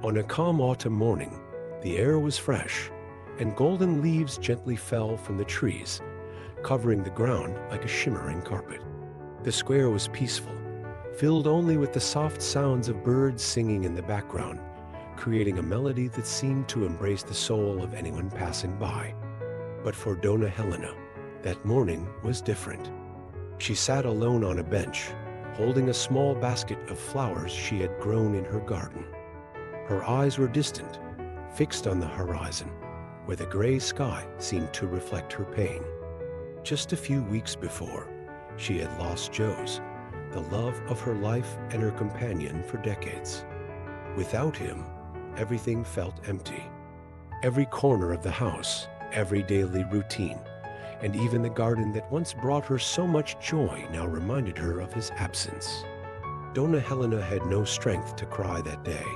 On a calm autumn morning, the air was fresh, and golden leaves gently fell from the trees, covering the ground like a shimmering carpet. The square was peaceful, filled only with the soft sounds of birds singing in the background, creating a melody that seemed to embrace the soul of anyone passing by. But for Dona Helena, that morning was different. She sat alone on a bench, holding a small basket of flowers she had grown in her garden. Her eyes were distant, fixed on the horizon, where the gray sky seemed to reflect her pain. Just a few weeks before, she had lost Joe's, the love of her life and her companion for decades. Without him, everything felt empty. Every corner of the house, every daily routine, and even the garden that once brought her so much joy now reminded her of his absence. Dona Helena had no strength to cry that day.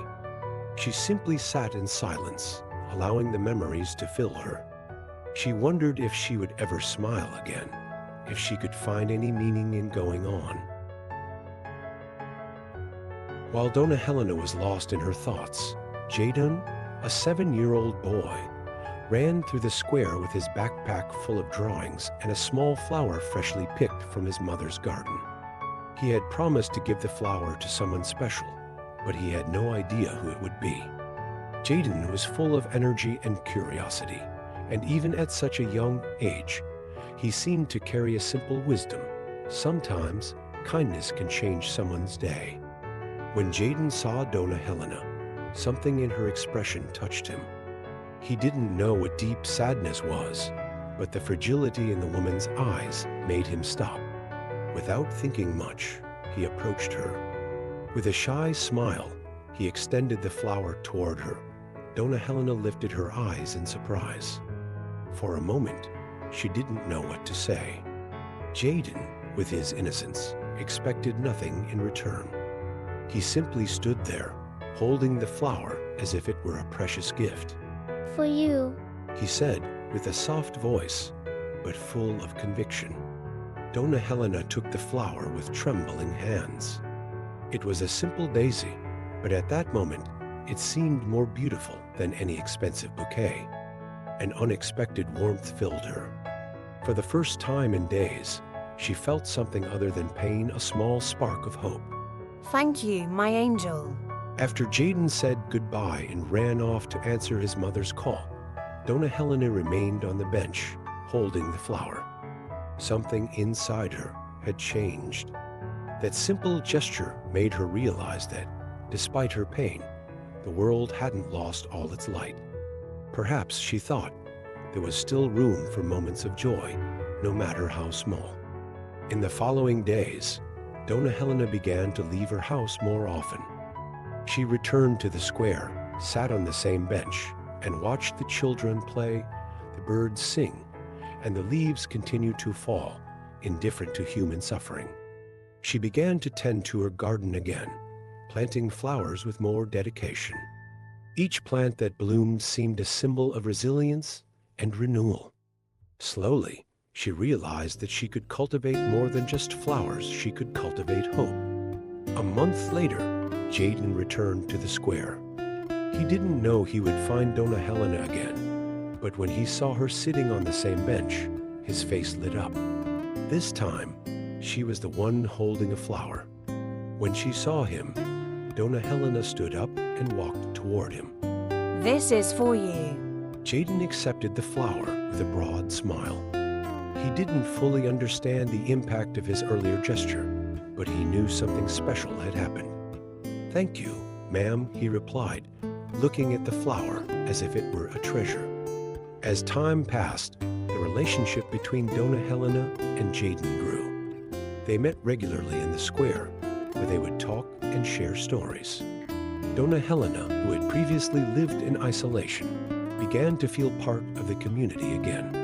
She simply sat in silence, allowing the memories to fill her. She wondered if she would ever smile again, if she could find any meaning in going on. While Dona Helena was lost in her thoughts, Jaden, a 7-year-old boy, ran through the square with his backpack full of drawings and a small flower freshly picked from his mother's garden. He had promised to give the flower to someone special, but he had no idea who it would be. Jaden was full of energy and curiosity, and even at such a young age, he seemed to carry a simple wisdom. Sometimes, kindness can change someone's day. When Jaden saw Dona Helena, something in her expression touched him. He didn't know what deep sadness was, but the fragility in the woman's eyes made him stop. Without thinking much, he approached her. With a shy smile, he extended the flower toward her. Dona Helena lifted her eyes in surprise. For a moment, she didn't know what to say. Jaden, with his innocence, expected nothing in return. He simply stood there, holding the flower as if it were a precious gift. For you, He said with a soft voice, but full of conviction. Dona Helena took the flower with trembling hands. It was a simple daisy, but at that moment, it seemed more beautiful than any expensive bouquet. An unexpected warmth filled her. For the first time in days, she felt something other than pain, a small spark of hope. Thank you, my angel. After Jaden said goodbye and ran off to answer his mother's call, Dona Helena remained on the bench, holding the flower. Something inside her had changed. That simple gesture made her realize that, despite her pain, the world hadn't lost all its light. Perhaps, she thought, there was still room for moments of joy, no matter how small. In the following days, Dona Helena began to leave her house more often. She returned to the square, sat on the same bench, and watched the children play, the birds sing, and the leaves continue to fall, indifferent to human suffering. She began to tend to her garden again, planting flowers with more dedication. Each plant that bloomed seemed a symbol of resilience and renewal. Slowly, she realized that she could cultivate more than just flowers, she could cultivate hope. A month later, Jaden returned to the square. He didn't know he would find Dona Helena again, but when he saw her sitting on the same bench, his face lit up. This time, she was the one holding a flower. When she saw him, Dona Helena stood up and walked toward him. This is for you. Jaden accepted the flower with a broad smile. He didn't fully understand the impact of his earlier gesture, but he knew something special had happened. "Thank you, ma'am," he replied, looking at the flower as if it were a treasure. As time passed, the relationship between Dona Helena and Jaden grew. They met regularly in the square, where they would talk and share stories. Dona Helena, who had previously lived in isolation, began to feel part of the community again.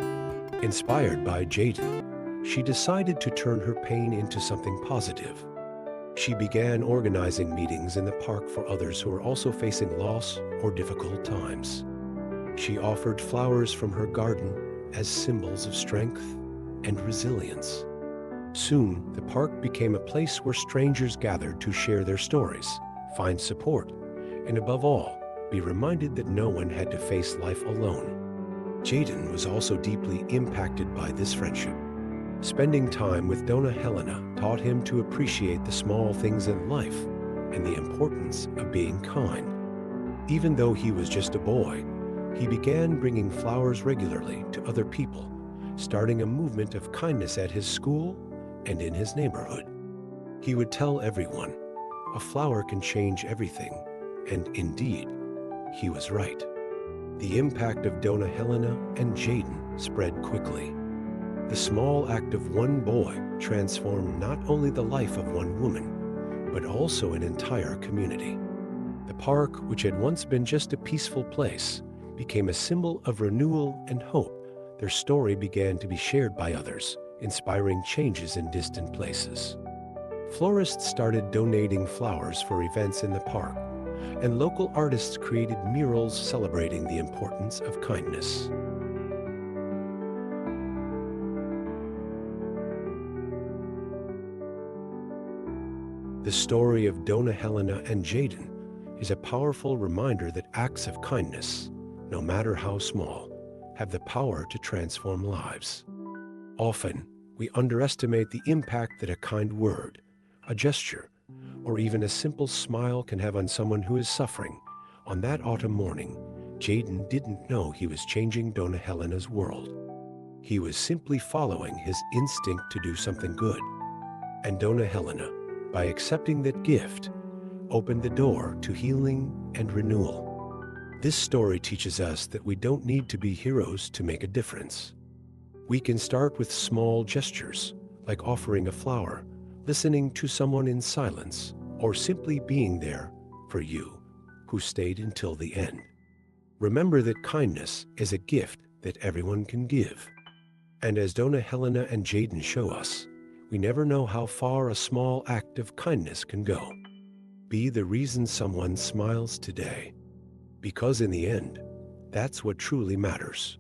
Inspired by Jaden, she decided to turn her pain into something positive. She began organizing meetings in the park for others who were also facing loss or difficult times. She offered flowers from her garden as symbols of strength and resilience. Soon, the park became a place where strangers gathered to share their stories, find support, and above all, be reminded that no one had to face life alone. Jaden was also deeply impacted by this friendship. Spending time with Dona Helena taught him to appreciate the small things in life and the importance of being kind. Even though he was just a boy, he began bringing flowers regularly to other people, starting a movement of kindness at his school and in his neighborhood. He would tell everyone, "A flower can change everything," and indeed, he was right. The impact of Dona Helena and Jaden spread quickly. The small act of one boy transformed not only the life of one woman, but also an entire community. The park, which had once been just a peaceful place, became a symbol of renewal and hope. Their story began to be shared by others, inspiring changes in distant places. Florists started donating flowers for events in the park, and local artists created murals celebrating the importance of kindness. The story of Dona Helena and Jaden is a powerful reminder that acts of kindness, no matter how small, have the power to transform lives. Often, we underestimate the impact that a kind word, a gesture, or even a simple smile can have on someone who is suffering. On that autumn morning, Jaden didn't know he was changing Dona Helena's world. He was simply following his instinct to do something good. And Dona Helena, by accepting that gift, opened the door to healing and renewal. This story teaches us that we don't need to be heroes to make a difference. We can start with small gestures, like offering a flower, listening to someone in silence, or simply being there for you, who stayed until the end. Remember that kindness is a gift that everyone can give. And as Dona Helena and Jaden show us, we never know how far a small act of kindness can go. Be the reason someone smiles today, because in the end, that's what truly matters.